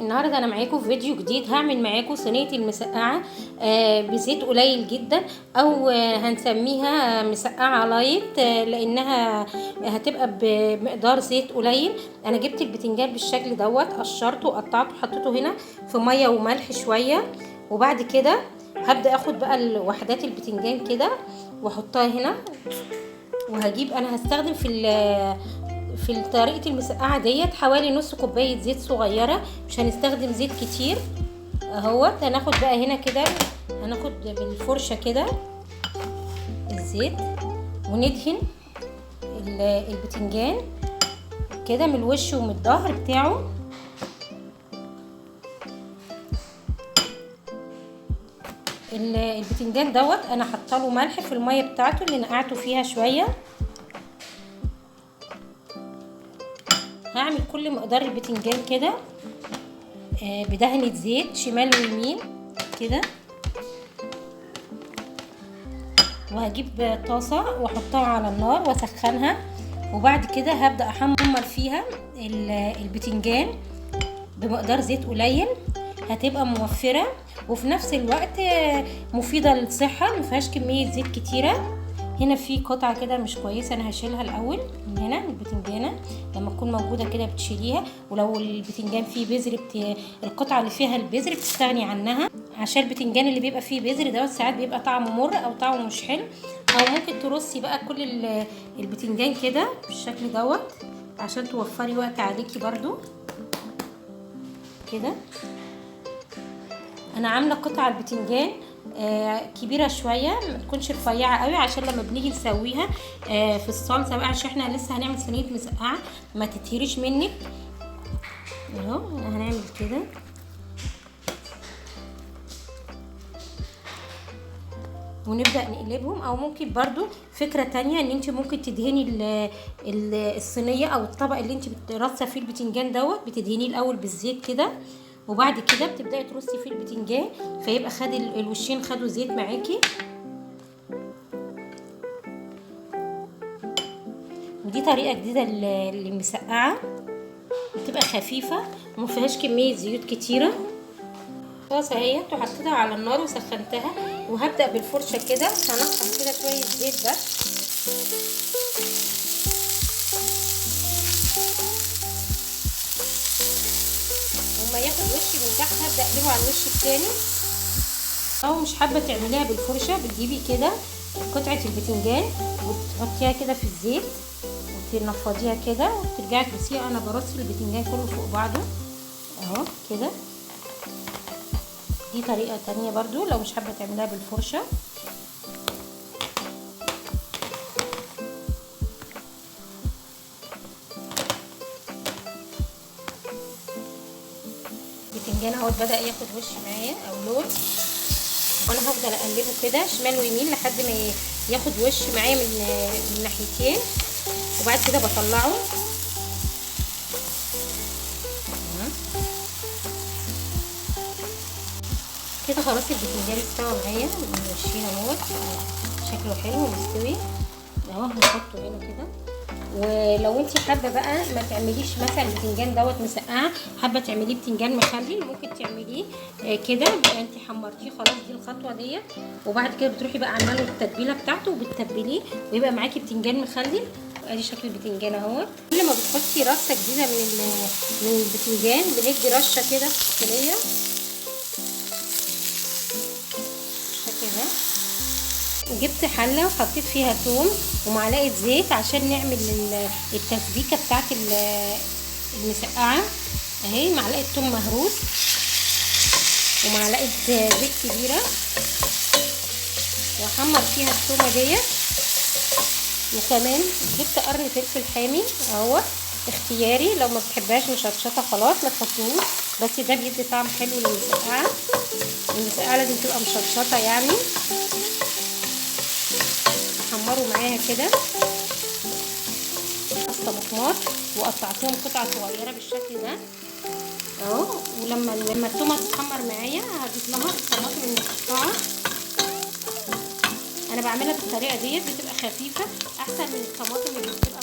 النهارده انا معاكم في فيديو جديد. هعمل معاكم صينيه المسقعه بزيت قليل جدا، او هنسميها مسقعه لايت لانها هتبقى بمقدار زيت قليل. انا جبت البتنجان بالشكل دوت، قشرته وقطعته وحطيته هنا في ميه وملح شويه، وبعد كده هبدا اخد بقى وحدات البتنجان كده واحطها هنا. وهجيب انا هستخدم في طريقه المسقعه ديت حوالي نص كوبايه زيت صغيره، مش هنستخدم زيت كتير اهوت. هناخد بقى هنا كده، هناخد بالفرشه كده الزيت وندهن البتنجان كده من الوش ومن الظهر بتاعه. البتنجان دوت انا حاطه له ملح في الميه بتاعته اللي نقعته فيها شويه. هعمل كل مقدار البتنجان كده بدهنة زيت شمال ويمين كده، وهجيب طاسة واحطها على النار واسخنها، وبعد كده هبدأ احمر فيها البتنجان بمقدار زيت قليل. هتبقى موفرة وفي نفس الوقت مفيدة للصحة، مفيهاش كمية زيت كتيرة. هنا في قطعه كده مش كويسه، انا هشيلها الاول من هنا. البتنجانه لما تكون موجوده كده بتشيليها، ولو البتنجان فيه بذر القطعه اللي فيها البذر بتستغني عنها، عشان البتنجان اللي بيبقى فيه بذر دوت ساعات بيبقى طعمه مر او طعمه مش حلو. او ممكن ترصي بقى كل البتنجان كده بالشكل دوت عشان توفري وقت عليكي برضو كده. انا عامله قطع البتنجان كبيره شويه، ما تكونش رفيعه قوي عشان لما بنيجي نسويها في الصلصه بقى، عشان احنا لسه هنعمل صينيه مسقعه ما تتهريش منك اهو. هنعمل كده ونبدا نقلبهم. او ممكن برضو فكره تانية ان انت ممكن تدهني الصينيه او الطبق اللي انت بترصي فيه البتنجان دوت، بتدهنيه الاول بالزيت كده، وبعد كده بتبداي ترصي فيه البتنجان فيبقى خد الوشين خدوا زيت معاكي. ودي طريقه جديده للمسقعه، بتبقى خفيفه وما فيهاش كميه زيوت كتيره. خلاص اهيت وحطيتها على النار وسخنتها، وهبدا بالفرشه كده هنقص كده شويه زيت بس. وما ياخد وش من تحت هبدا اقلبه على الوش التاني. او مش حابه تعمليها بالفرشه، بتجيبي كده قطعه البتنجان وتحطيها كده في الزيت وتنفضيها كده وترجعي ترصيها. انا برص البتنجان كله فوق بعضه اهو كده. دي طريقه تانية برضو لو مش حابه تعمليها بالفرشه. البتنجان اهوت بدا ياخد وش معايا او لون، وانا هفضل اقلبه كده شمال ويمين لحد ما ياخد وش معايا من ناحيتين، وبعد كده بطلعه كده. خلاص البتنجان استوى معايا من وشين اهوت، شكله حلو ومستوي اهو. هنحطه هنا كده. ولو انت حابه بقى ما تعمليش مثلا البتنجان دوت مسقعه، حابه تعمليه بتنجان مخلل، ممكن تعمليه كده بقى. انت حمرتيه خلاص، دي الخطوه ديت، وبعد كده بتروحي بقى عامله له التتبيله بتاعته وبتتبليه ويبقى معاكي بتنجان مخلل. ادي شكل البتنجان اهوت. كل ما بتحطي رصه جديده من البتنجان بندي رشه كده في الصينيه بالشكل ده. وجبت حله وحطيت فيها توم ومعلقه زيت عشان نعمل التسبيكه بتاعت المسقعه اهي. معلقه توم مهروس ومعلقه زيت كبيره، واحمر فيها التومه ديت. وكمان جبت قرن فلفل حامي اهو اختياري، لو ما بتحبهاش مشطشطه خلاص ما تحطوش، بس ده بيدي طعم حلو للمسقعه. المسقعه لازم تبقى مشطشطه يعني. حمروا معاها كده طماطمات وقطعتهم قطع صغيره بالشكل ده اهو. ولما التومه تتحمر معايا هضيف لها الطماطم المتقطعه. انا بعملها بالطريقه ديت، بتبقى خفيفه احسن من الطماطم اللي بتبقى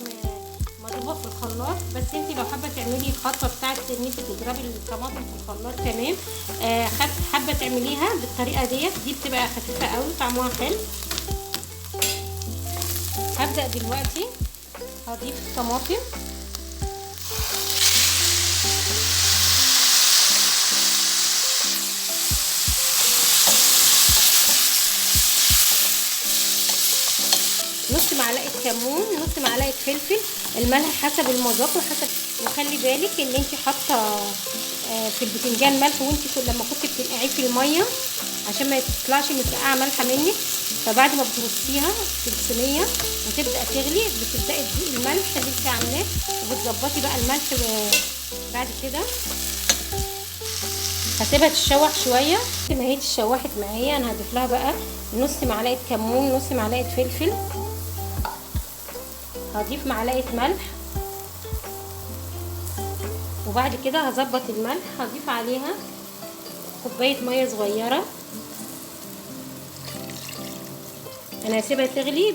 مضروبه بضربها في الخلاط، بس انت لو حابه تعملي الخطوه بتاعت ان انت تضربي الطماطم في الخلاط تمام. حابه تعمليها بالطريقه دي بتبقى خفيفه قوي طعمها حلو. هبدا دلوقتي هضيف الطماطم، نص معلقه كمون، نص معلقه فلفل، الملح حسب المذاق وخلي بالك ان انت حاطه في البتنجان ملح وانت لما كنت بتنقعيه في الميه عشان ما تطلعش مسقعه مالحه منك. فبعد ما بترصيها في الصينيه وتبدا تغلي بتبداي تدوقي الملح اللي انت عاملاه وبتظبطي بقى الملح. بعد كده هسيبها تتشوح شويه. ما هي اتشوحت معايا انا هضيف لها بقى نص معلقه كمون، نص معلقه فلفل، هضيف معلقه ملح، وبعد كده هظبط الملح هضيف عليها كوبايه ميه صغيره. انا هسيبها تغلي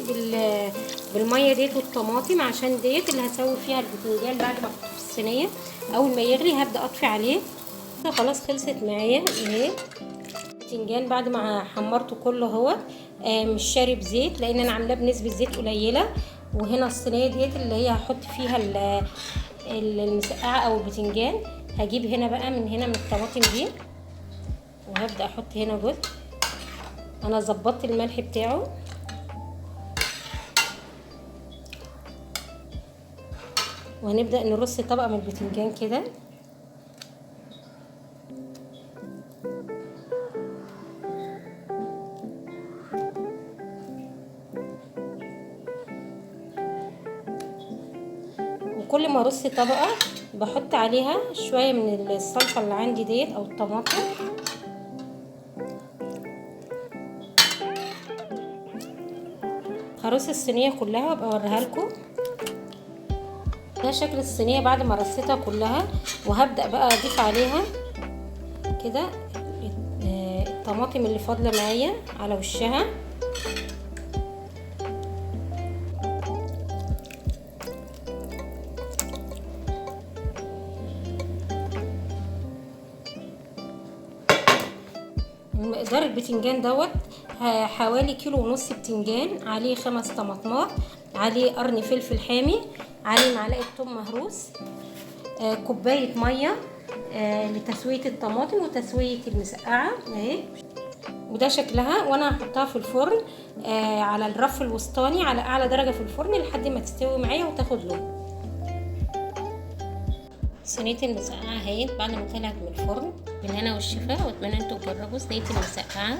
بالميه ديت والطماطم عشان ديت اللي هسوي فيها البتنجان. بعد ما احطه في الصينيه اول ما يغلي هبدا اطفي عليه. خلاص خلصت معايا اهي البتنجان بعد ما حمرته كله اهو. مش شارب زيت لان انا عاملاه بنسبه زيت قليله. وهنا الصينيه ديت اللي هي هحط فيها المسقعه او البتنجان. هجيب هنا بقى من الطماطم دي وهبدا احط هنا جزء. انا ظبطت الملح بتاعه وهنبدا نرص طبقه من البتنجان كده. وكل ما ارص طبقه بحط عليها شويه من الصلصه اللي عندي ديت او الطماطم. هرص الصينيه كلها وابقى اوريها لكم. ده شكل الصينيه بعد ما رصيتها كلها. وهبدا بقى اضيف عليها كده الطماطم اللي فاضله معايا على وشها. مقدار البتنجان دوت حوالي كيلو ونص بتنجان، عليه 5 طماطمات، عليه قرن فلفل حامي، عليه معلقه ثوم مهروس، كوبايه ميه لتسويه الطماطم وتسويه المسقعه اهي. وده شكلها. وانا هحطها في الفرن على الرف الوسطاني على اعلى درجه في الفرن لحد ما تستوي معايا وتاخد لون. صينيه المسقعه اهي بعد ما طلعت من الفرن. بالهنا والشفا، واتمنى انتوا تجربوا صينيه المسقعه.